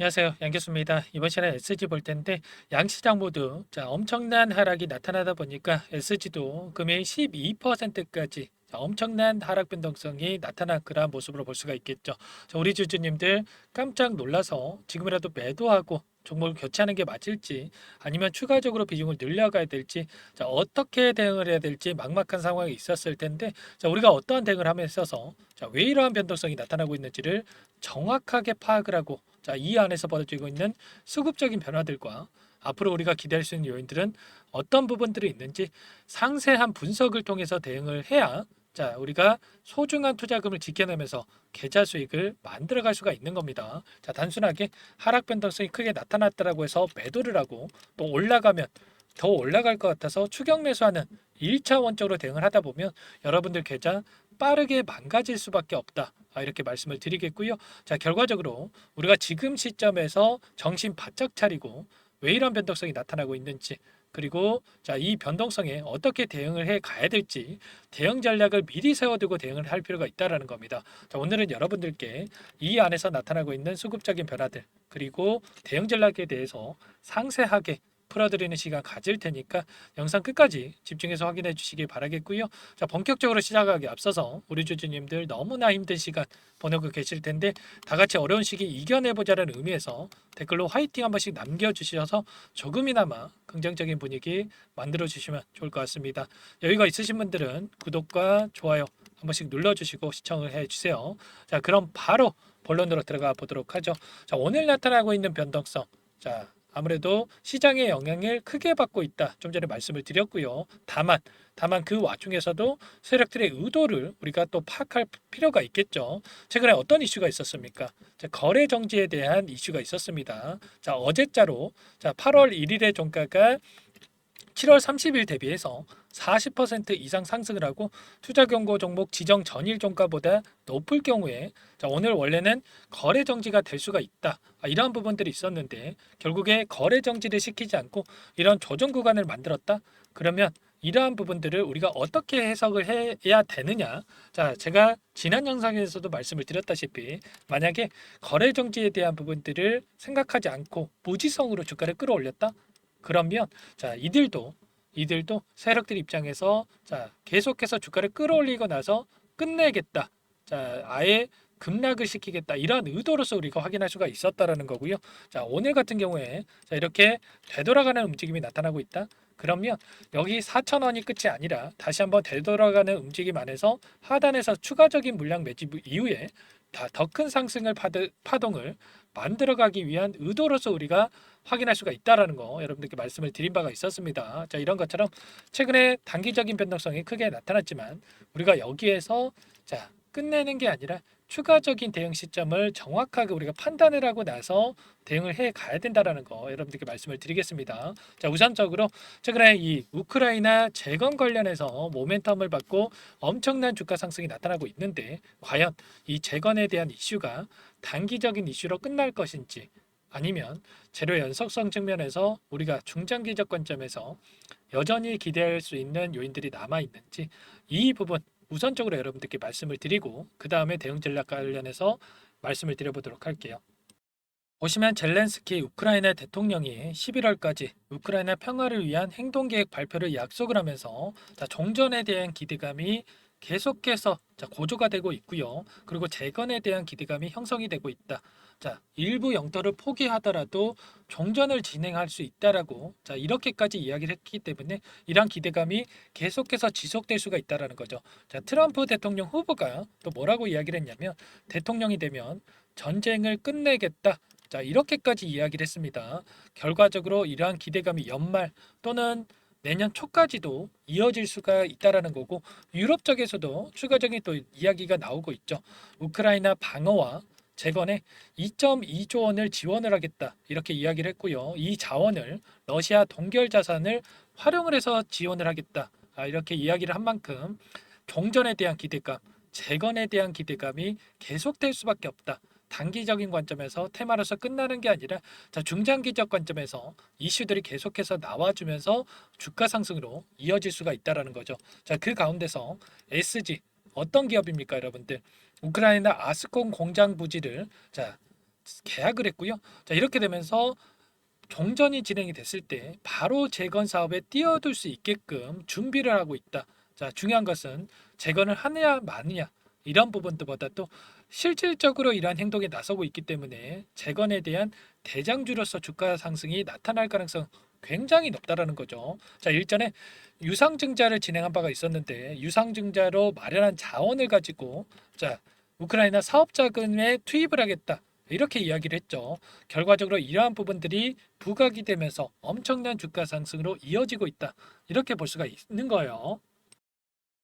안녕하세요. 양교수입니다. 이번 시간에 SG 볼 텐데 양시장 모두 엄청난 하락이 나타나다 보니까 SG도 금일 12%까지 엄청난 하락 변동성이 나타난 그러한 모습으로 볼 수가 있겠죠. 우리 주주님들 깜짝 놀라서 지금이라도 매도하고 종목을 교체하는 게 맞을지 아니면 추가적으로 비중을 늘려가야 될지 어떻게 대응을 해야 될지 막막한 상황이 있었을 텐데 우리가 어떠한 대응을 하면서 왜 이러한 변동성이 나타나고 있는지를 정확하게 파악을 하고 이 안에서 벌어지고 있는 수급적인 변화들과 앞으로 우리가 기대할 수 있는 요인들은 어떤 부분들이 있는지 상세한 분석을 통해서 대응을 해야 우리가 소중한 투자금을 지켜내면서 계좌 수익을 만들어갈 수가 있는 겁니다. 단순하게 하락 변동성이 크게 나타났다라고 해서 매도를 하고 또 올라가면 더 올라갈 것 같아서 추격 매수하는 1차원적으로 대응을 하다 보면 여러분들 계좌 빠르게 망가질 수밖에 없다. 이렇게 말씀을 드리겠고요. 결과적으로 우리가 지금 시점에서 정신 바짝 차리고 왜 이런 변동성이 나타나고 있는지 그리고 이 변동성에 어떻게 대응을 해 가야 될지 대응 전략을 미리 세워두고 대응을 할 필요가 있다라는 겁니다. 오늘은 여러분들께 이 안에서 나타나고 있는 수급적인 변화들 그리고 대응 전략에 대해서 상세하게 풀어드리는 시간 가질 테니까 영상 끝까지 집중해서 확인해 주시길 바라겠고요. 본격적으로 시작하기 앞서서 우리 주주님들 너무나 힘든 시간 보내고 계실 텐데 다 같이 어려운 시기 이겨내보자는 의미에서 댓글로 화이팅 한 번씩 남겨주셔서 조금이나마 긍정적인 분위기 만들어 주시면 좋을 것 같습니다. 여유가 있으신 분들은 구독과 좋아요 한 번씩 눌러주시고 시청을 해주세요. 그럼 바로 본론으로 들어가 보도록 하죠. 오늘 나타나고 있는 변동성. 아무래도 시장의 영향을 크게 받고 있다. 좀 전에 말씀을 드렸고요. 다만 그 와중에서도 세력들의 의도를 우리가 또 파악할 필요가 있겠죠. 최근에 어떤 이슈가 있었습니까? 거래 정지에 대한 이슈가 있었습니다. 어제자로 8월 1일의 종가가 7월 30일 대비해서 40% 이상 상승을 하고 투자 경고 종목 지정 전일 종가보다 높을 경우에 오늘 원래는 거래 정지가 될 수가 있다. 이러한 부분들이 있었는데 결국에 거래 정지를 시키지 않고 이런 조정 구간을 만들었다. 그러면 이러한 부분들을 우리가 어떻게 해석을 해야 되느냐? 제가 지난 영상에서도 말씀을 드렸다시피 만약에 거래 정지에 대한 부분들을 생각하지 않고 무지성으로 주가를 끌어올렸다. 그러면 이들도 세력들 입장에서 계속해서 주가를 끌어올리고 나서 끝내겠다. 아예 급락을 시키겠다. 이런 의도로서 우리가 확인할 수가 있었다라는 거고요. 오늘 같은 경우에 이렇게 되돌아가는 움직임이 나타나고 있다. 그러면 여기 4,000원이 끝이 아니라 다시 한번 되돌아가는 움직임 안에서 하단에서 추가적인 물량 매집 이후에 더 큰 상승을 파동을 만들어가기 위한 의도로서 우리가 확인할 수가 있다라는 거 여러분들께 말씀을 드린 바가 있었습니다. 이런 것처럼 최근에 단기적인 변동성이 크게 나타났지만 우리가 여기에서 끝내는 게 아니라 추가적인 대응 시점을 정확하게 우리가 판단을 하고 나서 대응을 해 가야 된다라는 거 여러분들께 말씀을 드리겠습니다. 우선적으로 최근에 이 우크라이나 재건 관련해서 모멘텀을 받고 엄청난 주가 상승이 나타나고 있는데 과연 이 재건에 대한 이슈가 단기적인 이슈로 끝날 것인지 아니면 재료 연속성 측면에서 우리가 중장기적 관점에서 여전히 기대할 수 있는 요인들이 남아 있는지 이 부분 우선적으로 여러분들께 말씀을 드리고 그 다음에 대응 전략 관련해서 말씀을 드려보도록 할게요. 보시면 젤렌스키 우크라이나 대통령이 11월까지 우크라이나 평화를 위한 행동계획 발표를 약속을 하면서 종전에 대한 기대감이 계속해서 고조가 되고 있고요. 그리고 재건에 대한 기대감이 형성이 되고 있다. 일부 영토를 포기하더라도 종전을 진행할 수 있다라고 이렇게까지 이야기를 했기 때문에 이러한 기대감이 계속해서 지속될 수가 있다라는 거죠. 트럼프 대통령 후보가 또 뭐라고 이야기를 했냐면 대통령이 되면 전쟁을 끝내겠다. 이렇게까지 이야기를 했습니다. 결과적으로 이러한 기대감이 연말 또는 내년 초까지도 이어질 수가 있다라는 거고 유럽 쪽에서도 추가적인 또 이야기가 나오고 있죠. 우크라이나 방어와 재건에 2.2조 원을 지원을 하겠다 이렇게 이야기를 했고요. 이 자원을 러시아 동결 자산을 활용을 해서 지원을 하겠다 이렇게 이야기를 한 만큼 종전에 대한 기대감, 재건에 대한 기대감이 계속될 수밖에 없다. 단기적인 관점에서 테마로서 끝나는 게 아니라 중장기적 관점에서 이슈들이 계속해서 나와주면서 주가 상승으로 이어질 수가 있다라는 거죠. 그 가운데서 SG 어떤 기업입니까, 여러분들? 우크라이나 아스콘 공장 부지를 계약을 했고요. 자, 이렇게 되면서 종전이 진행이 됐을 때 바로 재건 사업에 뛰어들 수 있게끔 준비를 하고 있다. 자, 중요한 것은 재건을 하느냐 마느냐 이런 부분들보다 또 실질적으로 이러한 행동에 나서고 있기 때문에 재건에 대한 대장주로서 주가 상승이 나타날 가능성 굉장히 높다라는 거죠. 자, 일전에 유상증자를 진행한 바가 있었는데 유상증자로 마련한 자원을 가지고 자, 우크라이나 사업 자금에 투입을 하겠다. 이렇게 이야기를 했죠. 결과적으로 이러한 부분들이 부각이 되면서 엄청난 주가 상승으로 이어지고 있다. 이렇게 볼 수가 있는 거예요.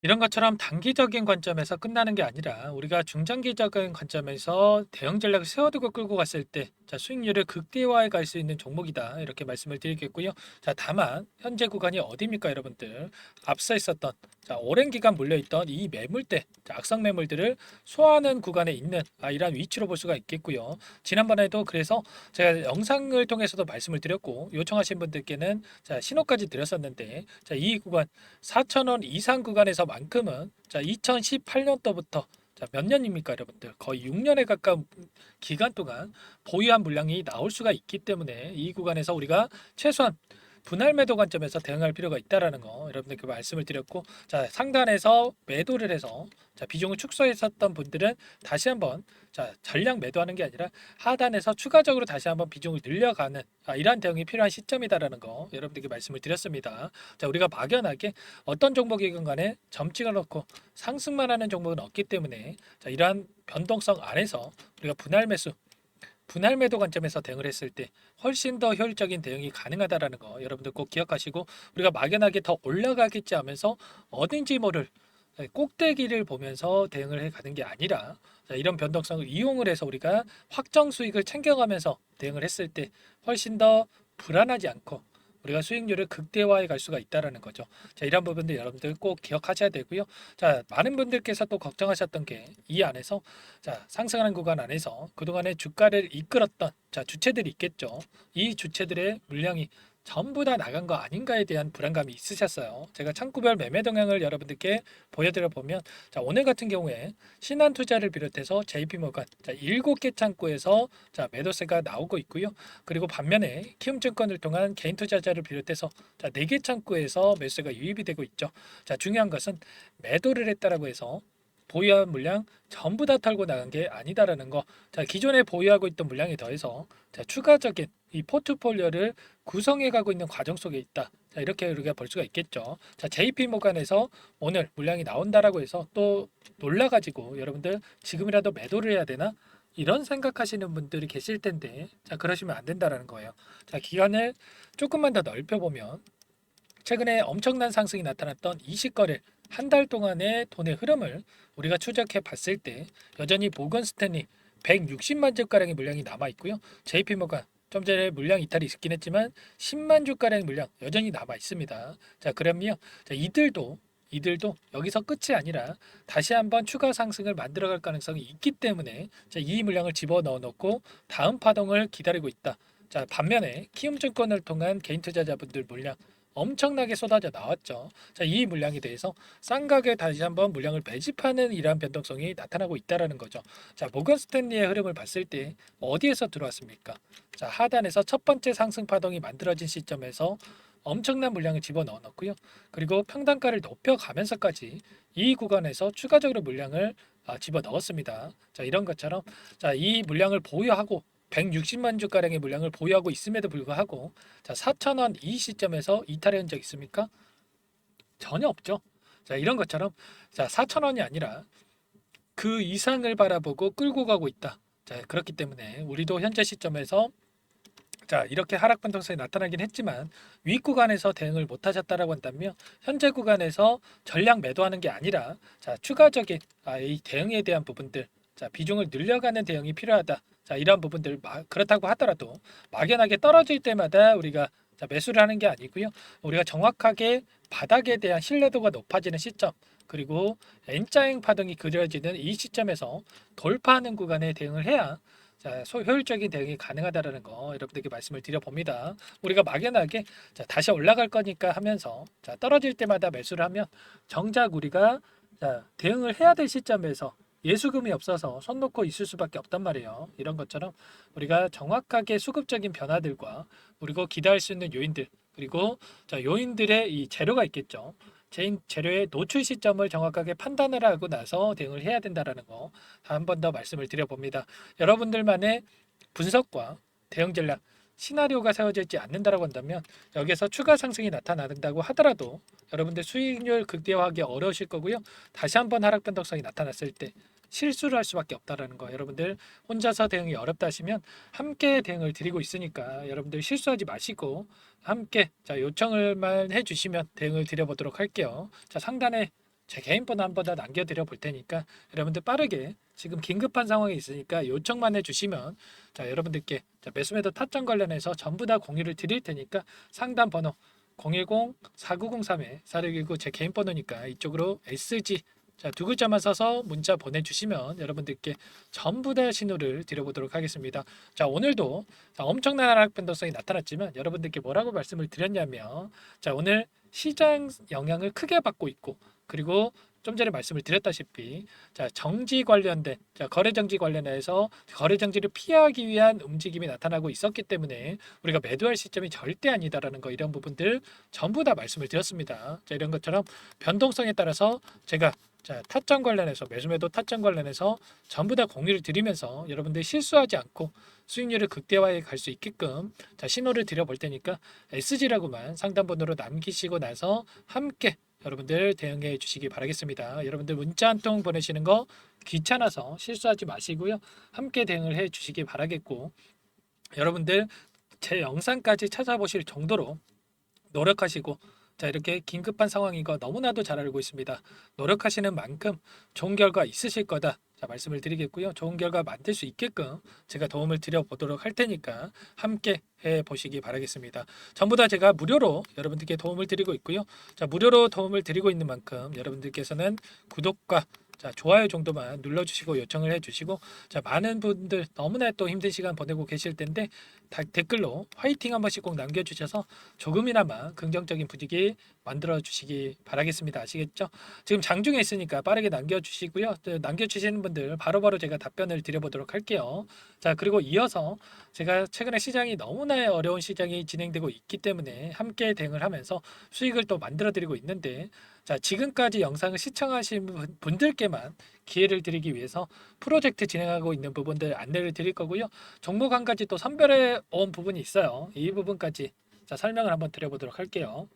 이런 것처럼 단기적인 관점에서 끝나는 게 아니라 우리가 중장기적인 관점에서 대응 전략을 세워두고 끌고 갔을 때 자, 수익률을 극대화해 갈 수 있는 종목이다. 이렇게 말씀을 드리겠고요. 자, 다만 현재 구간이 어디입니까, 여러분들? 앞서 있었던 자, 오랜 기간 몰려있던 이 매물대, 자, 악성 매물들을 소화하는 구간에 있는 이러한 위치로 볼 수가 있겠고요. 지난번에도 그래서 제가 영상을 통해서도 말씀을 드렸고 요청하신 분들께는 자, 신호까지 드렸었는데 자, 이 구간 4,000원 이상 구간에서만큼은 자 2018년도부터 자, 몇 년입니까, 여러분들? 거의 6년에 가까운 기간 동안 보유한 물량이 나올 수가 있기 때문에 이 구간에서 우리가 최소한 분할 매도 관점에서 대응할 필요가 있다라는 거 여러분들께 말씀을 드렸고 자 상단에서 매도를 해서 자 비중을 축소했었던 분들은 다시 한번 자 전량 매도하는 게 아니라 하단에서 추가적으로 다시 한번 비중을 늘려가는 이러한 대응이 필요한 시점이다라는 거 여러분들께 말씀을 드렸습니다. 자 우리가 막연하게 어떤 종목이건 간에 점 찍어놓고 상승만 하는 종목은 없기 때문에 자 이러한 변동성 안에서 우리가 분할 매도 관점에서 대응을 했을 때 훨씬 더 효율적인 대응이 가능하다라는 거 여러분들 꼭 기억하시고 우리가 막연하게 더 올라가겠지 하면서 어딘지 모를 꼭대기를 보면서 대응을 해 가는 게 아니라 자, 이런 변동성을 이용을 해서 우리가 확정 수익을 챙겨가면서 대응을 했을 때 훨씬 더 불안하지 않고 우리가 수익률을 극대화해 갈 수가 있다라는 거죠. 자, 이런 부분들 여러분들 꼭 기억하셔야 되고요. 자, 많은 분들께서 또 걱정하셨던 게 이 안에서 자, 상승하는 구간 안에서 그동안에 주가를 이끌었던 자, 주체들이 있겠죠. 이 주체들의 물량이 전부 다 나간 거 아닌가에 대한 불안감이 있으셨어요. 제가 창구별 매매 동향을 여러분들께 보여드려 보면 자, 오늘 같은 경우에 신한투자를 비롯해서 JP모건 자, 7개 창구에서 자, 매도세가 나오고 있고요. 그리고 반면에 키움증권을 통한 개인 투자자를 비롯해서 자, 4개 창구에서 매수가 유입이 되고 있죠. 자, 중요한 것은 매도를 했다라고 해서 보유한 물량 전부 다 털고 나간 게 아니다라는 거. 자, 기존에 보유하고 있던 물량에 더해서 자, 추가적인 이 포트폴리오를 구성해 가고 있는 과정 속에 있다. 자, 이렇게 우리가 볼 수가 있겠죠. 자, JP모간에서 오늘 물량이 나온다라고 해서 또 놀라 가지고 여러분들 지금이라도 매도를 해야 되나? 이런 생각하시는 분들이 계실 텐데 자, 그러시면 안 된다라는 거예요. 자, 기간을 조금만 더 넓혀 보면 최근에 엄청난 상승이 나타났던 이식거래 한 달 동안의 돈의 흐름을 우리가 추적해 봤을 때 여전히 모건 스탠리 160만 주가량의 물량이 남아 있고요. JP모건 좀 전에 물량 이탈이 있긴 했지만 10만 주가량의 물량 여전히 남아 있습니다. 자, 그러면 자, 이들도 여기서 끝이 아니라 다시 한번 추가 상승을 만들어갈 가능성이 있기 때문에 자, 이 물량을 집어넣어 놓고 다음 파동을 기다리고 있다. 자, 반면에 키움증권을 통한 개인 투자자분들 물량 엄청나게 쏟아져 나왔죠. 자, 이 물량에 대해서 싼 가격에 다시 한번 물량을 매집하는 이러한 변동성이 나타나고 있다라는 거죠. 자, 모건 스탠리의 흐름을 봤을 때 어디에서 들어왔습니까? 자, 하단에서 첫 번째 상승 파동이 만들어진 시점에서 엄청난 물량을 집어넣어 놓고요. 그리고 평단가를 높여가면서까지 이 구간에서 추가적으로 물량을 집어넣었습니다. 자, 이런 것처럼 자, 이 물량을 보유하고 160만 주가량의 물량을 보유하고 있음에도 불구하고 자 4,000원 이 시점에서 이탈한 적 있습니까? 전혀 없죠. 자 이런 것처럼 자 4,000원이 아니라 그 이상을 바라보고 끌고 가고 있다. 자 그렇기 때문에 우리도 현재 시점에서 자 이렇게 하락 변동성이 나타나긴 했지만 위 구간에서 대응을 못 하셨다라고 한다면 현재 구간에서 전량 매도하는 게 아니라 자 추가적인 이 대응에 대한 부분들 자 비중을 늘려가는 대응이 필요하다. 자 이러한 부분들 그렇다고 하더라도 막연하게 떨어질 때마다 우리가 자, 매수를 하는 게 아니고요. 우리가 정확하게 바닥에 대한 신뢰도가 높아지는 시점 그리고 N자형 파동이 그려지는 이 시점에서 돌파하는 구간에 대응을 해야 자, 효율적인 대응이 가능하다라는 거 여러분들께 말씀을 드려봅니다. 우리가 막연하게 자, 다시 올라갈 거니까 하면서 자, 떨어질 때마다 매수를 하면 정작 우리가 자, 대응을 해야 될 시점에서 예수금이 없어서 손 놓고 있을 수밖에 없단 말이에요. 이런 것처럼 우리가 정확하게 수급적인 변화들과 그리고 기대할 수 있는 요인들 그리고 자, 요인들의 이 재료가 있겠죠. 재료의 노출 시점을 정확하게 판단을 하고 나서 대응을 해야 된다라는 거 한 번 더 말씀을 드려봅니다. 여러분들만의 분석과 대응 전략 시나리오가 세워져 있지 않는다라고 한다면 여기서 추가 상승이 나타난다고 하더라도 여러분들 수익률 극대화하기 어려우실 거고요. 다시 한번 하락 변동성이 나타났을 때 실수를 할 수밖에 없다라는 거. 여러분들 혼자서 대응이 어렵다 하시면 함께 대응을 드리고 있으니까 여러분들 실수하지 마시고 함께 자 요청을만 해주시면 대응을 드려보도록 할게요. 자 상단에 제 개인 번호 한번 더 남겨드려 볼 테니까 여러분들 빠르게 지금 긴급한 상황이 있으니까 요청만 해주시면 자 여러분들께 자, 매수매도 타점 관련해서 전부 다 공유를 드릴 테니까 상단 번호 010-4903-4619 제 개인 번호니까 이쪽으로 SG 자, 두 글자만 써서 문자 보내주시면 여러분들께 전부 다 신호를 드려보도록 하겠습니다. 자, 오늘도 자, 엄청난 하락 변동성이 나타났지만 여러분들께 뭐라고 말씀을 드렸냐면 자, 오늘 시장 영향을 크게 받고 있고 그리고 좀 전에 말씀을 드렸다시피 자, 정지 관련된 자, 거래 정지 관련해서 거래 정지를 피하기 위한 움직임이 나타나고 있었기 때문에 우리가 매도할 시점이 절대 아니다라는 거 이런 부분들 전부 다 말씀을 드렸습니다. 자, 이런 것처럼 변동성에 따라서 제가 자, 타점 관련해서 매수매도 타점 관련해서 전부 다 공유를 드리면서 여러분들이 실수하지 않고 수익률을 극대화해 갈 수 있게끔 자, 신호를 드려볼 테니까 SG라고만 상담 번호로 남기시고 나서 함께 여러분들 대응해 주시기 바라겠습니다. 여러분들 문자 한 통 보내시는 거 귀찮아서 실수하지 마시고요. 함께 대응을 해 주시기 바라겠고 여러분들 제 영상까지 찾아보실 정도로 노력하시고 자 이렇게 긴급한 상황인 거 너무나도 잘 알고 있습니다. 노력하시는 만큼 좋은 결과 있으실 거다. 자 말씀을 드리겠고요. 좋은 결과 만들 수 있게끔 제가 도움을 드려보도록 할 테니까 함께 해보시기 바라겠습니다. 전부 다 제가 무료로 여러분들께 도움을 드리고 있고요. 자 무료로 도움을 드리고 있는 만큼 여러분들께서는 구독과 자 좋아요 정도만 눌러주시고 요청을 해주시고 자 많은 분들 너무나 또 힘든 시간 보내고 계실 텐데 댓글로 화이팅 한 번씩 꼭 남겨주셔서 조금이나마 긍정적인 분위기 만들어 주시기 바라겠습니다. 아시겠죠? 지금 장중에 있으니까 빠르게 남겨주시고요. 남겨주시는 분들 바로바로 제가 답변을 드려보도록 할게요. 자 그리고 이어서 제가 최근에 시장이 너무나 어려운 시장이 진행되고 있기 때문에 함께 대응을 하면서 수익을 또 만들어 드리고 있는데 자 지금까지 영상을 시청하신 분들께만 기회를 드리기 위해서 프로젝트 진행하고 있는 부분들 안내를 드릴 거고요. 종목 한 가지 또 선별해 온 부분이 있어요. 이 부분까지 자, 설명을 한번 드려보도록 할게요.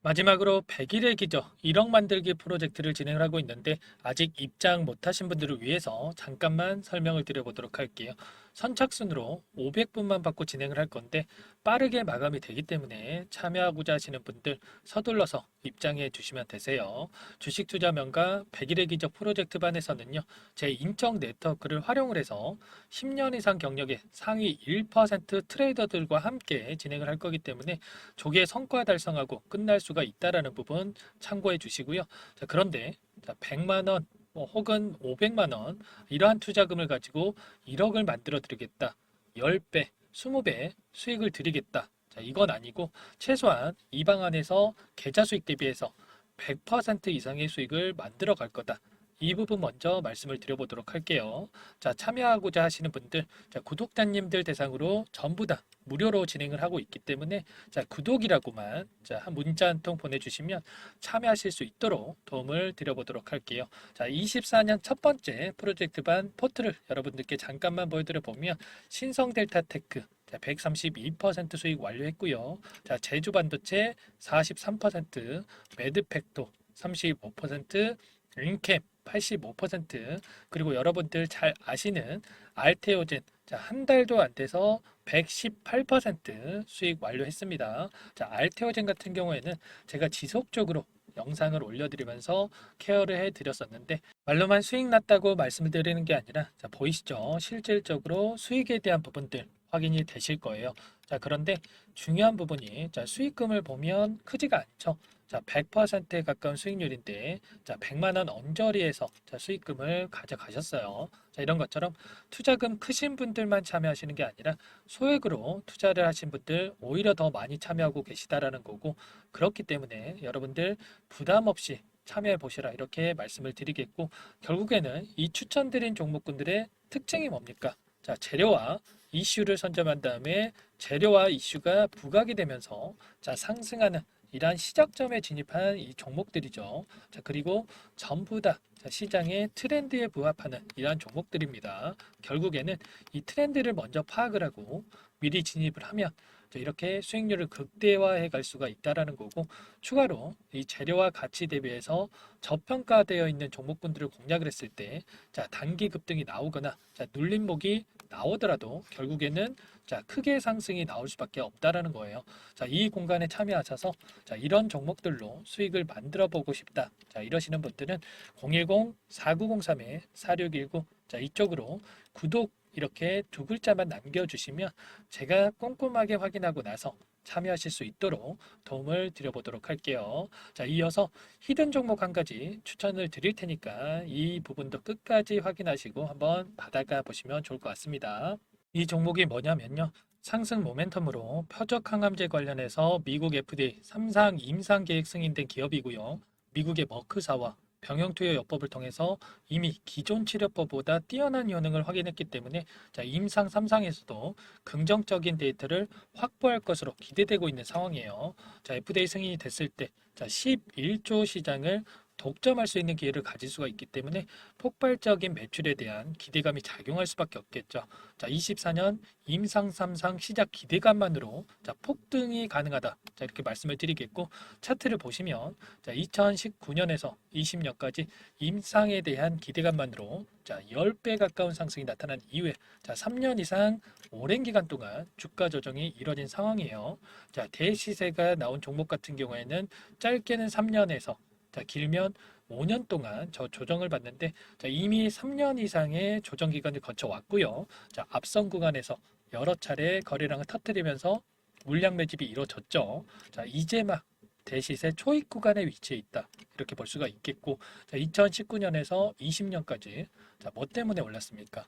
마지막으로 100일의 기적 1억 만들기 프로젝트를 진행을 하고 있는데 아직 입장 못하신 분들을 위해서 잠깐만 설명을 드려보도록 할게요. 선착순으로 500분만 받고 진행을 할 건데 빠르게 마감이 되기 때문에 참여하고자 하시는 분들 서둘러서 입장해 주시면 되세요. 주식투자명가 100일의 기적 프로젝트반에서는요. 제 인적 네트워크를 활용을 해서 10년 이상 경력의 상위 1% 트레이더들과 함께 진행을 할 거기 때문에 조기에 성과 달성하고 끝날 수가 있다라는 부분 참고해 주시고요. 자, 그런데 자, 100만 원 혹은 500만 원 이러한 투자금을 가지고 1억을 만들어 드리겠다. 10배, 20배 수익을 드리겠다. 자, 이건 아니고 최소한 이 방안에서 계좌 수익 대비해서 100% 이상의 수익을 만들어 갈 거다. 이 부분 먼저 말씀을 드려보도록 할게요. 자, 참여하고자 하시는 분들, 자, 구독자님들 대상으로 전부 다 무료로 진행을 하고 있기 때문에 자, 구독이라고만 자, 한 문자 한 통 보내주시면 참여하실 수 있도록 도움을 드려보도록 할게요. 자, 24년 첫 번째 프로젝트 반 포트를 여러분들께 잠깐만 보여드려 보면 신성 델타 테크 132% 수익 완료했고요. 자, 제주 반도체 43%, 매드팩토 35%, 링캠 85% 그리고 여러분들 잘 아시는 알테오젠 자, 한 달도 안 돼서 118% 수익 완료했습니다. 자, 알테오젠 같은 경우에는 제가 지속적으로 영상을 올려드리면서 케어를 해드렸었는데 말로만 수익 났다고 말씀을 드리는 게 아니라 자, 보이시죠? 실질적으로 수익에 대한 부분들 확인이 되실 거예요. 자, 그런데 중요한 부분이 자, 수익금을 보면 크지가 않죠. 자, 100%에 가까운 수익률인데 자, 100만 원 언저리에서 자, 수익금을 가져가셨어요. 자, 이런 것처럼 투자금 크신 분들만 참여하시는 게 아니라 소액으로 투자를 하신 분들 오히려 더 많이 참여하고 계시다라는 거고 그렇기 때문에 여러분들 부담 없이 참여해 보시라 이렇게 말씀을 드리겠고 결국에는 이 추천드린 종목군들의 특징이 뭡니까? 자, 재료와 이슈를 선점한 다음에 재료와 이슈가 부각이 되면서 자, 상승하는 이러한 시작점에 진입한 이 종목들이죠. 자, 그리고 전부 다 자, 시장의 트렌드에 부합하는 이러한 종목들입니다. 결국에는 이 트렌드를 먼저 파악을 하고 미리 진입을 하면 이렇게 수익률을 극대화해 갈 수가 있다라는 거고 추가로 이 재료와 가치 대비해서 저평가되어 있는 종목군들을 공략을 했을 때 자, 단기 급등이 나오거나 자, 눌림목이 나오더라도 결국에는 자, 크게 상승이 나올 수밖에 없다라는 거예요. 자, 이 공간에 참여하셔서 자, 이런 종목들로 수익을 만들어 보고 싶다. 자, 이러시는 분들은 010-4903-4619 자, 이쪽으로 구독 이렇게 두 글자만 남겨주시면 제가 꼼꼼하게 확인하고 나서 참여하실 수 있도록 도움을 드려보도록 할게요. 자, 이어서 히든 종목 한 가지 추천을 드릴 테니까 이 부분도 끝까지 확인하시고 한번 받아가 보시면 좋을 것 같습니다. 이 종목이 뭐냐면요. 상승 모멘텀으로 표적 항암제 관련해서 미국 FDA 3상 임상 계획 승인된 기업이고요. 미국의 머크사와 병용투여요법을 통해서 이미 기존 치료법보다 뛰어난 효능을 확인했기 때문에 자, 임상 3상에서도 긍정적인 데이터를 확보할 것으로 기대되고 있는 상황이에요. 자, FDA 승인이 됐을 때 자, 11조 시장을 독점할 수 있는 기회를 가질 수가 있기 때문에 폭발적인 매출에 대한 기대감이 작용할 수밖에 없겠죠. 자, 24년 임상 3상 시작 기대감만으로 자, 폭등이 가능하다. 자, 이렇게 말씀을 드리겠고 차트를 보시면 자, 2019년에서 20년까지 임상에 대한 기대감만으로 자, 10배 가까운 상승이 나타난 이후에 자, 3년 이상 오랜 기간 동안 주가 조정이 이뤄진 상황이에요. 자, 대시세가 나온 종목 같은 경우에는 짧게는 3년에서 자, 길면 5년 동안 저 조정을 받는데 자, 이미 3년 이상의 조정 기간을 거쳐왔고요. 자, 앞선 구간에서 여러 차례 거래량을 터뜨리면서 물량 매집이 이루어졌죠. 자, 이제 막 대시세 초입 구간에 위치해 있다. 이렇게 볼 수가 있겠고 자, 2019년에서 20년까지 자, 뭐 때문에 올랐습니까?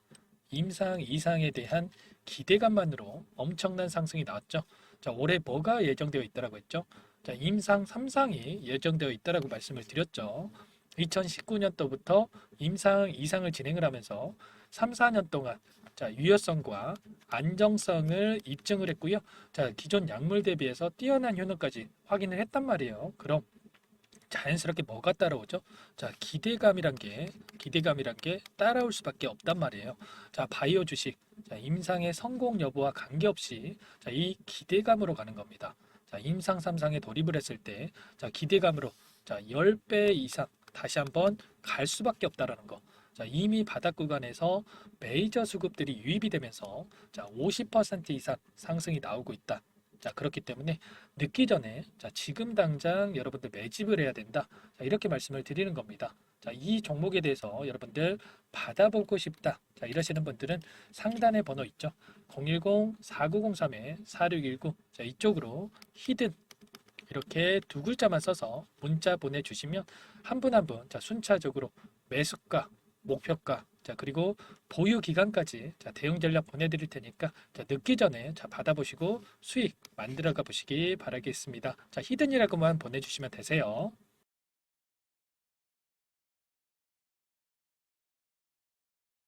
임상 이상에 대한 기대감만으로 엄청난 상승이 나왔죠. 자, 올해 뭐가 예정되어 있다라고 했죠? 자, 임상 3상이 예정되어 있다라고 말씀을 드렸죠. 2019년도부터 임상 2상을 진행을 하면서 3, 4년 동안 자, 유효성과 안정성을 입증을 했고요. 자, 기존 약물 대비해서 뛰어난 효능까지 확인을 했단 말이에요. 그럼 자연스럽게 뭐가 따라오죠? 자, 기대감이란 게 따라올 수밖에 없단 말이에요. 자, 바이오 주식, 자, 임상의 성공 여부와 관계없이 자, 이 기대감으로 가는 겁니다. 자, 임상 3상에 돌입을 했을 때, 자, 기대감으로 자, 10배 이상 다시 한번 갈 수밖에 없다라는 거. 자, 이미 바닥 구간에서 메이저 수급들이 유입이 되면서 자, 50% 이상 상승이 나오고 있다. 자, 그렇기 때문에 늦기 전에 자, 지금 당장 여러분들 매집을 해야 된다. 자, 이렇게 말씀을 드리는 겁니다. 자, 이 종목에 대해서 여러분들 받아보고 싶다. 자, 이러시는 분들은 상단에 번호 있죠. 010-4903-4619. 자, 이쪽으로 히든 이렇게 두 글자만 써서 문자 보내주시면 한 분 한 분 자, 순차적으로 매수가, 목표가, 자, 그리고 보유 기간까지 자, 대응 전략 보내드릴 테니까 자, 늦기 전에 자, 받아보시고 수익 만들어 가 보시기 바라겠습니다. 자, 히든이라고만 보내주시면 되세요.